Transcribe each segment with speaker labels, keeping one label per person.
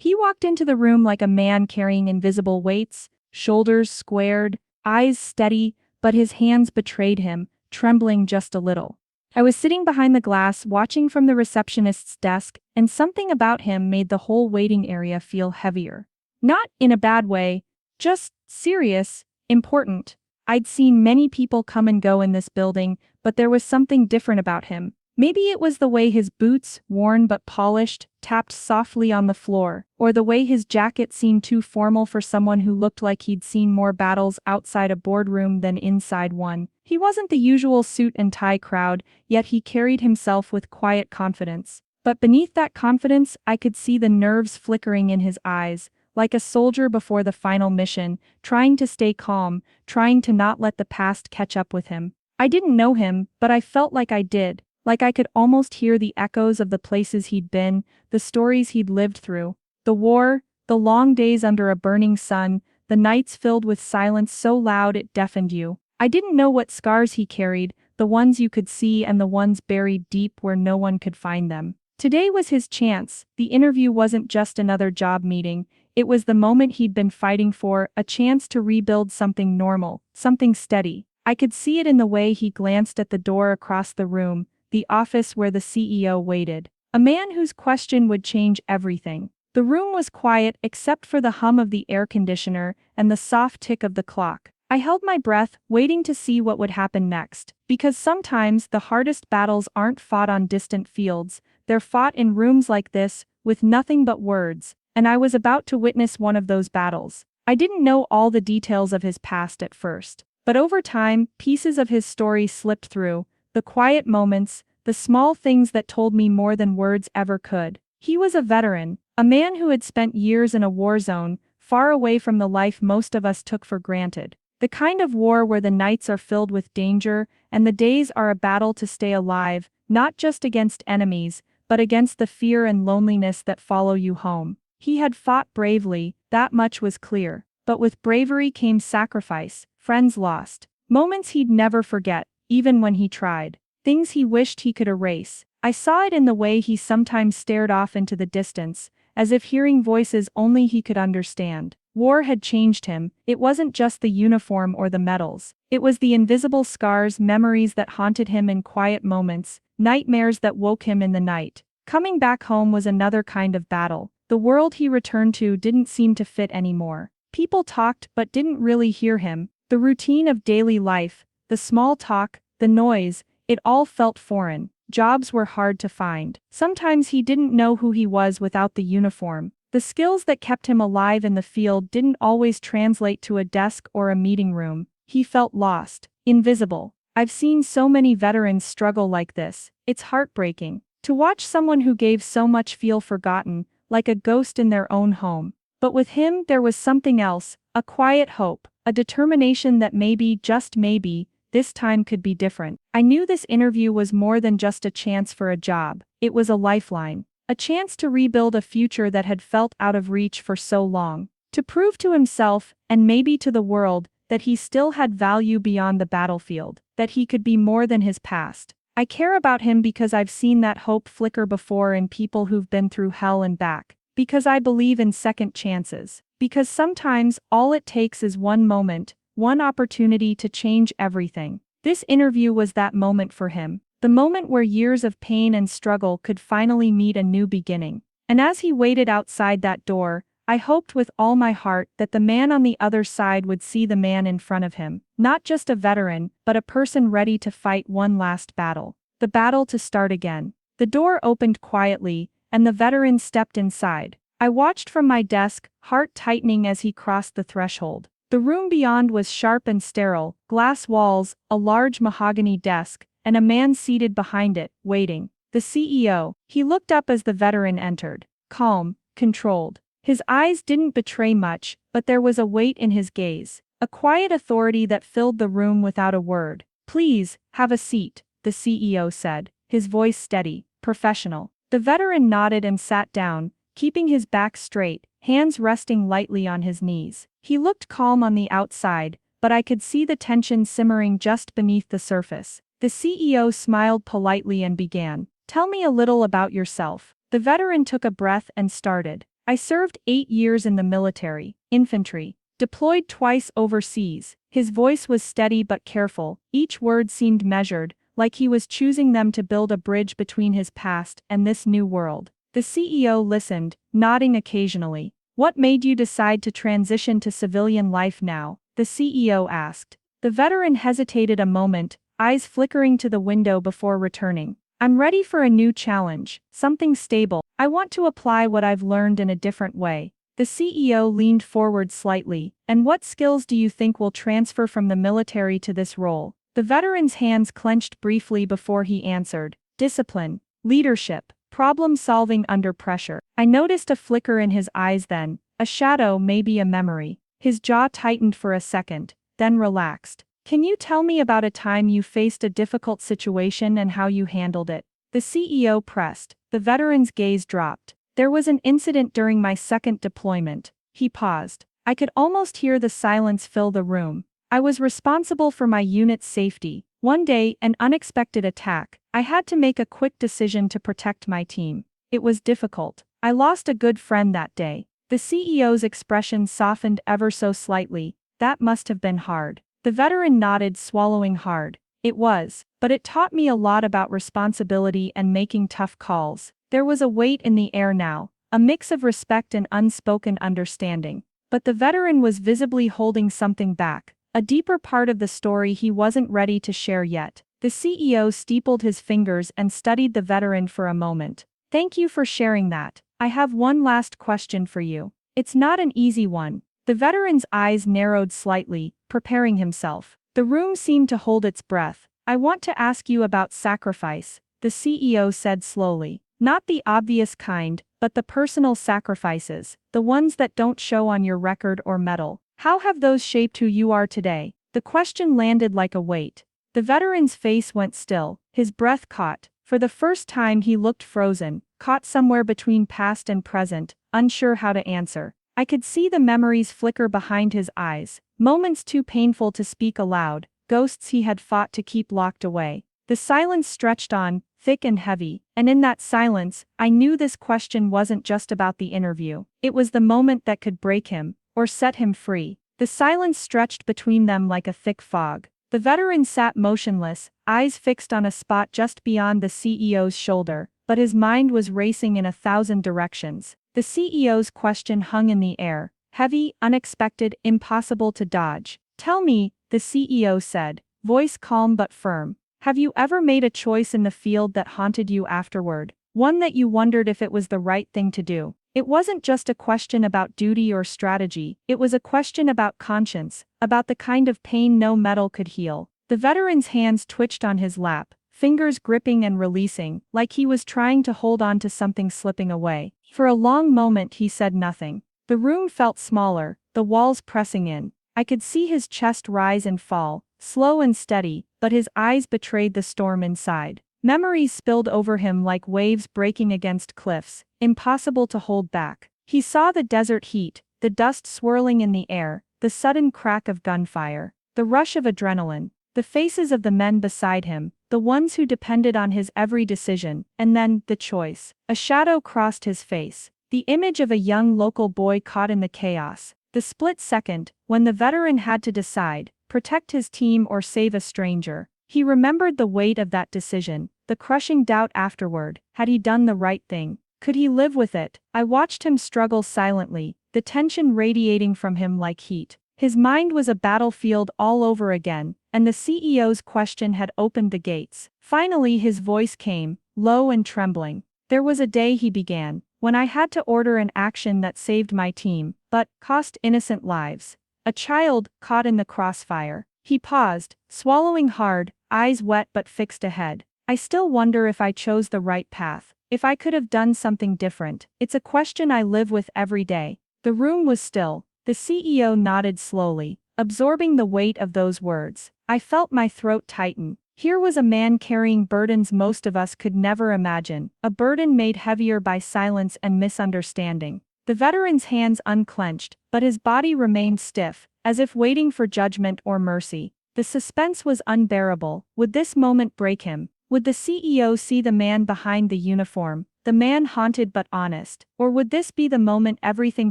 Speaker 1: He walked into the room like a man carrying invisible weights, shoulders squared, eyes steady, but his hands betrayed him, trembling just a little. I was sitting behind the glass watching from the receptionist's desk, and something about him made the whole waiting area feel heavier. Not in a bad way, just serious, important. I'd seen many people come and go in this building, but there was something different about him. Maybe it was the way his boots, worn but polished, tapped softly on the floor, or the way his jacket seemed too formal for someone who looked like he'd seen more battles outside a boardroom than inside one. He wasn't the usual suit and tie crowd, yet he carried himself with quiet confidence. But beneath that confidence, I could see the nerves flickering in his eyes, like a soldier before the final mission, trying to stay calm, trying to not let the past catch up with him. I didn't know him, but I felt like I did. Like I could almost hear the echoes of the places he'd been, the stories he'd lived through. The war, the long days under a burning sun, the nights filled with silence so loud it deafened you. I didn't know what scars he carried, the ones you could see and the ones buried deep where no one could find them. Today was his chance. The interview wasn't just another job meeting, it was the moment he'd been fighting for, a chance to rebuild something normal, something steady. I could see it in the way he glanced at the door across the room, the office where the CEO waited. A man whose question would change everything. The room was quiet except for the hum of the air conditioner and the soft tick of the clock. I held my breath, waiting to see what would happen next. Because sometimes the hardest battles aren't fought on distant fields, they're fought in rooms like this, with nothing but words. And I was about to witness one of those battles. I didn't know all the details of his past at first. But over time, pieces of his story slipped through. The quiet moments, the small things that told me more than words ever could. He was a veteran, a man who had spent years in a war zone, far away from the life most of us took for granted. The kind of war where the nights are filled with danger, and the days are a battle to stay alive, not just against enemies, but against the fear and loneliness that follow you home. He had fought bravely, that much was clear. But with bravery came sacrifice, friends lost, moments he'd never forget. Even when he tried. Things he wished he could erase. I saw it in the way he sometimes stared off into the distance, as if hearing voices only he could understand. War had changed him. It wasn't just the uniform or the medals. It was the invisible scars, memories that haunted him in quiet moments, nightmares that woke him in the night. Coming back home was another kind of battle. The world he returned to didn't seem to fit anymore. People talked but didn't really hear him. The routine of daily life, the small talk, the noise, it all felt foreign. Jobs were hard to find. Sometimes he didn't know who he was without the uniform. The skills that kept him alive in the field didn't always translate to a desk or a meeting room. He felt lost, invisible. I've seen so many veterans struggle like this. It's heartbreaking. To watch someone who gave so much feel forgotten, like a ghost in their own home. But with him there was something else, a quiet hope, a determination that maybe, just maybe, this time could be different. I knew this interview was more than just a chance for a job. It was a lifeline. A chance to rebuild a future that had felt out of reach for so long. To prove to himself, and maybe to the world, that he still had value beyond the battlefield. That he could be more than his past. I care about him because I've seen that hope flicker before in people who've been through hell and back. Because I believe in second chances. Because sometimes, all it takes is one moment, one opportunity to change everything. This interview was that moment for him. The moment where years of pain and struggle could finally meet a new beginning. And as he waited outside that door, I hoped with all my heart that the man on the other side would see the man in front of him. Not just a veteran, but a person ready to fight one last battle. The battle to start again. The door opened quietly, and the veteran stepped inside. I watched from my desk, heart tightening as he crossed the threshold. The room beyond was sharp and sterile, glass walls, a large mahogany desk, and a man seated behind it, waiting. The CEO. He looked up as the veteran entered. Calm, controlled. His eyes didn't betray much, but there was a weight in his gaze. A quiet authority that filled the room without a word. "Please, have a seat," the CEO said, his voice steady, professional. The veteran nodded and sat down, keeping his back straight, hands resting lightly on his knees. He looked calm on the outside, but I could see the tension simmering just beneath the surface. The CEO smiled politely and began. "Tell me a little about yourself." The veteran took a breath and started. I served 8 years in the military, infantry, deployed twice overseas. His voice was steady but careful, each word seemed measured, like he was choosing them to build a bridge between his past and this new world. The CEO listened, nodding occasionally. What made you decide to transition to civilian life now? The CEO asked. The veteran hesitated a moment, eyes flickering to the window before returning. I'm ready for a new challenge, something stable. I want to apply what I've learned in a different way. The CEO leaned forward slightly. And what skills do you think will transfer from the military to this role? The veteran's hands clenched briefly before he answered. Discipline, leadership, problem solving under pressure. I noticed a flicker in his eyes then, a shadow, maybe a memory. His jaw tightened for a second, then relaxed. Can you tell me about a time you faced a difficult situation and how you handled it? The CEO pressed. The veteran's gaze dropped. There was an incident during my second deployment. He paused. I could almost hear the silence fill the room. I was responsible for my unit's safety. One day, an unexpected attack. I had to make a quick decision to protect my team. It was difficult. I lost a good friend that day. The CEO's expression softened ever so slightly. That must have been hard. The veteran nodded, swallowing hard. It was, but it taught me a lot about responsibility and making tough calls. There was a weight in the air now, a mix of respect and unspoken understanding. But the veteran was visibly holding something back, a deeper part of the story he wasn't ready to share yet. The CEO steepled his fingers and studied the veteran for a moment. Thank you for sharing that. I have one last question for you. It's not an easy one. The veteran's eyes narrowed slightly, preparing himself. The room seemed to hold its breath. I want to ask you about sacrifice, the CEO said slowly. Not the obvious kind, but the personal sacrifices, the ones that don't show on your record or medal. How have those shaped who you are today? The question landed like a weight. The veteran's face went still, his breath caught. For the first time he looked frozen, caught somewhere between past and present, unsure how to answer. I could see the memories flicker behind his eyes, moments too painful to speak aloud, ghosts he had fought to keep locked away. The silence stretched on, thick and heavy, and in that silence, I knew this question wasn't just about the interview. It was the moment that could break him, or set him free. The silence stretched between them like a thick fog. The veteran sat motionless, eyes fixed on a spot just beyond the CEO's shoulder, but his mind was racing in 1,000 directions. The CEO's question hung in the air, heavy, unexpected, impossible to dodge. Tell me, the CEO said, voice calm but firm. Have you ever made a choice in the field that haunted you afterward? One that you wondered if it was the right thing to do? It wasn't just a question about duty or strategy, it was a question about conscience, about the kind of pain no metal could heal. The veteran's hands twitched on his lap, fingers gripping and releasing, like he was trying to hold on to something slipping away. For a long moment he said nothing. The room felt smaller, the walls pressing in. I could see his chest rise and fall, slow and steady, but his eyes betrayed the storm inside. Memories spilled over him like waves breaking against cliffs, impossible to hold back. He saw the desert heat, the dust swirling in the air, the sudden crack of gunfire, the rush of adrenaline, the faces of the men beside him, the ones who depended on his every decision, and then, the choice. A shadow crossed his face, the image of a young local boy caught in the chaos. The split second, when the veteran had to decide, protect his team or save a stranger. He remembered the weight of that decision, the crushing doubt afterward. Had he done the right thing? Could he live with it? I watched him struggle silently, the tension radiating from him like heat. His mind was a battlefield all over again, and the CEO's question had opened the gates. Finally his voice came, low and trembling. There was a day, he began, when I had to order an action that saved my team, but cost innocent lives. A child, caught in the crossfire. He paused, swallowing hard, eyes wet but fixed ahead. I still wonder if I chose the right path, if I could have done something different. It's a question I live with every day. The room was still. The CEO nodded slowly, absorbing the weight of those words. I felt my throat tighten. Here was a man carrying burdens most of us could never imagine, a burden made heavier by silence and misunderstanding. The veteran's hands unclenched, but his body remained stiff, as if waiting for judgment or mercy. The suspense was unbearable. Would this moment break him? Would the CEO see the man behind the uniform, the man haunted but honest, or would this be the moment everything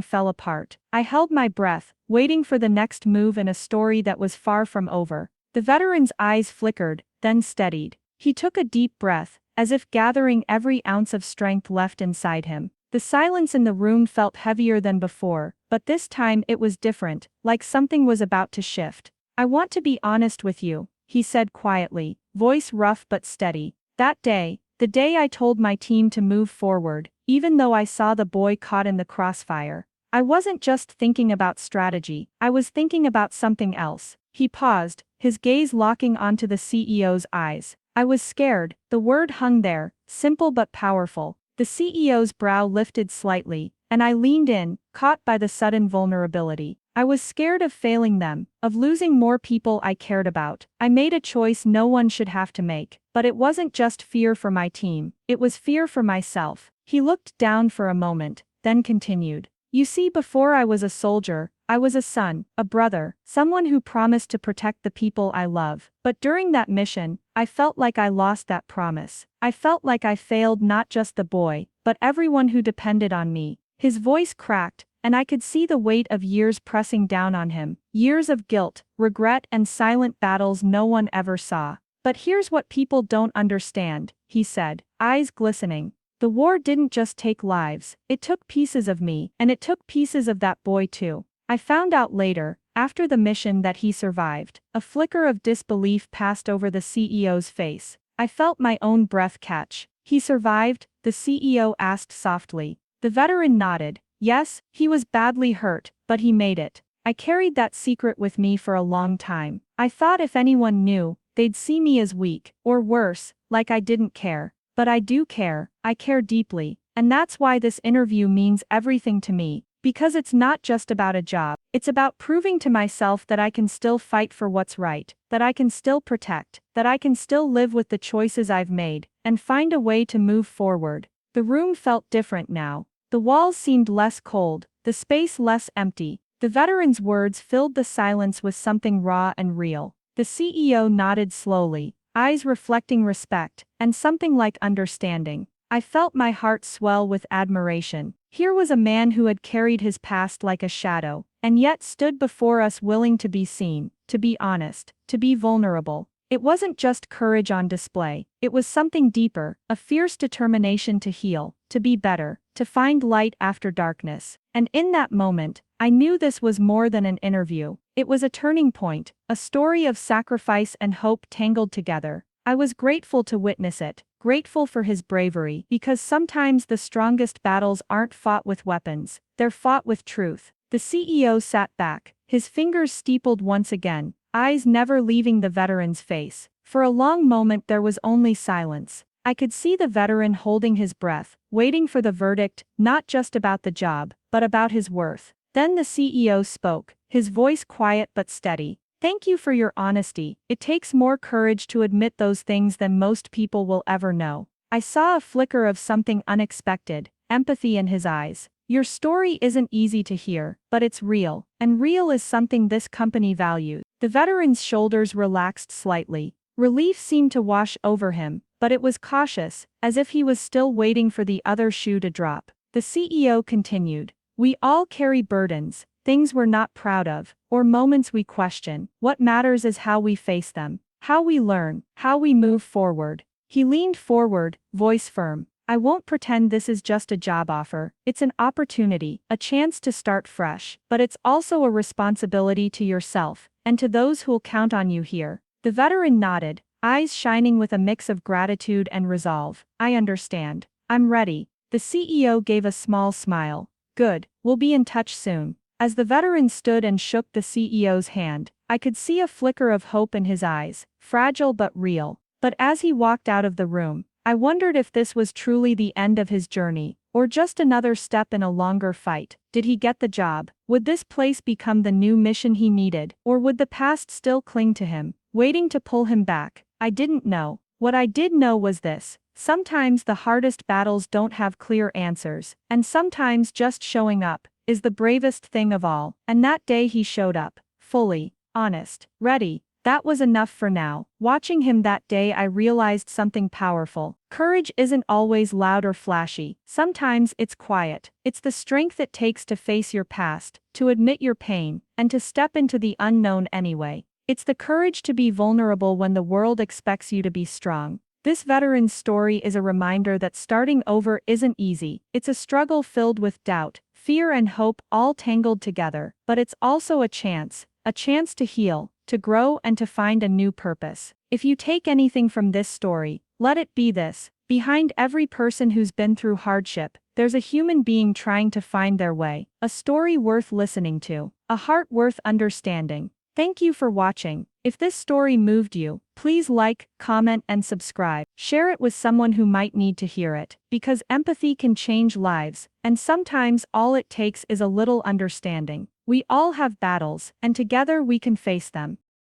Speaker 1: fell apart? I held my breath, waiting for the next move in a story that was far from over. The veteran's eyes flickered, then steadied. He took a deep breath, as if gathering every ounce of strength left inside him. The silence in the room felt heavier than before, but this time it was different, like something was about to shift. I want to be honest with you, he said quietly, voice rough but steady. That day, the day I told my team to move forward, even though I saw the boy caught in the crossfire, I wasn't just thinking about strategy, I was thinking about something else. He paused, his gaze locking onto the CEO's eyes. I was scared, the word hung there, simple but powerful. The CEO's brow lifted slightly, and I leaned in, caught by the sudden vulnerability. I was scared of failing them, of losing more people I cared about. I made a choice no one should have to make, but it wasn't just fear for my team, it was fear for myself. He looked down for a moment, then continued. You see, before I was a soldier, I was a son, a brother, someone who promised to protect the people I love. But during that mission, I felt like I lost that promise. I felt like I failed not just the boy, but everyone who depended on me. His voice cracked, and I could see the weight of years pressing down on him, years of guilt, regret and silent battles no one ever saw. But here's what people don't understand, he said, eyes glistening. The war didn't just take lives, it took pieces of me, and it took pieces of that boy too. I found out later, after the mission, that he survived. A flicker of disbelief passed over the CEO's face. I felt my own breath catch. He survived? The CEO asked softly. The veteran nodded. Yes, he was badly hurt, but he made it. I carried that secret with me for a long time. I thought if anyone knew, they'd see me as weak, or worse, like I didn't care. But I do care, I care deeply, and that's why this interview means everything to me. Because it's not just about a job, it's about proving to myself that I can still fight for what's right, that I can still protect, that I can still live with the choices I've made, and find a way to move forward. The room felt different now. The walls seemed less cold, the space less empty. The veteran's words filled the silence with something raw and real. The CEO nodded slowly, eyes reflecting respect, and something like understanding. I felt my heart swell with admiration. Here was a man who had carried his past like a shadow, and yet stood before us willing to be seen, to be honest, to be vulnerable. It wasn't just courage on display, it was something deeper, a fierce determination to heal, to be better, to find light after darkness. And in that moment, I knew this was more than an interview. It was a turning point, a story of sacrifice and hope tangled together. I was grateful to witness it, grateful for his bravery, because sometimes the strongest battles aren't fought with weapons, they're fought with truth. The CEO sat back, his fingers steepled once again, eyes never leaving the veteran's face. For a long moment there was only silence. I could see the veteran holding his breath, waiting for the verdict, not just about the job, but about his worth. Then the CEO spoke, his voice quiet but steady. Thank you for your honesty. It takes more courage to admit those things than most people will ever know. I saw a flicker of something unexpected, empathy in his eyes. Your story isn't easy to hear, but it's real, and real is something this company values. The veteran's shoulders relaxed slightly. Relief seemed to wash over him, but it was cautious, as if he was still waiting for the other shoe to drop. The CEO continued. We all carry burdens, things we're not proud of, or moments we question. What matters is how we face them, how we learn, how we move forward. He leaned forward, voice firm. I won't pretend this is just a job offer. It's an opportunity, a chance to start fresh, but it's also a responsibility to yourself, and to those who'll count on you here. The veteran nodded, eyes shining with a mix of gratitude and resolve. I understand. I'm ready. The CEO gave a small smile. Good, we'll be in touch soon. As the veteran stood and shook the CEO's hand, I could see a flicker of hope in his eyes, fragile but real. But as he walked out of the room, I wondered if this was truly the end of his journey, or just another step in a longer fight. Did he get the job? Would this place become the new mission he needed, or would the past still cling to him, waiting to pull him back? I didn't know. What I did know was this. Sometimes the hardest battles don't have clear answers, and sometimes just showing up is the bravest thing of all. And that day he showed up, fully, honest, ready. That was enough for now. Watching him that day, I realized something powerful. Courage isn't always loud or flashy. Sometimes it's quiet. It's the strength it takes to face your past, to admit your pain, and to step into the unknown anyway. It's the courage to be vulnerable when the world expects you to be strong. This veteran's story is a reminder that starting over isn't easy. It's a struggle filled with doubt, fear, and hope, all tangled together. But it's also a chance to heal, to grow, and to find a new purpose. If you take anything from this story, let it be this: behind every person who's been through hardship, there's a human being trying to find their way, a story worth listening to, a heart worth understanding. Thank you for watching. If this story moved you, please like, comment, and subscribe. Share it with someone who might need to hear it, because empathy can change lives, and sometimes all it takes is a little understanding. We all have battles, and together we can face them.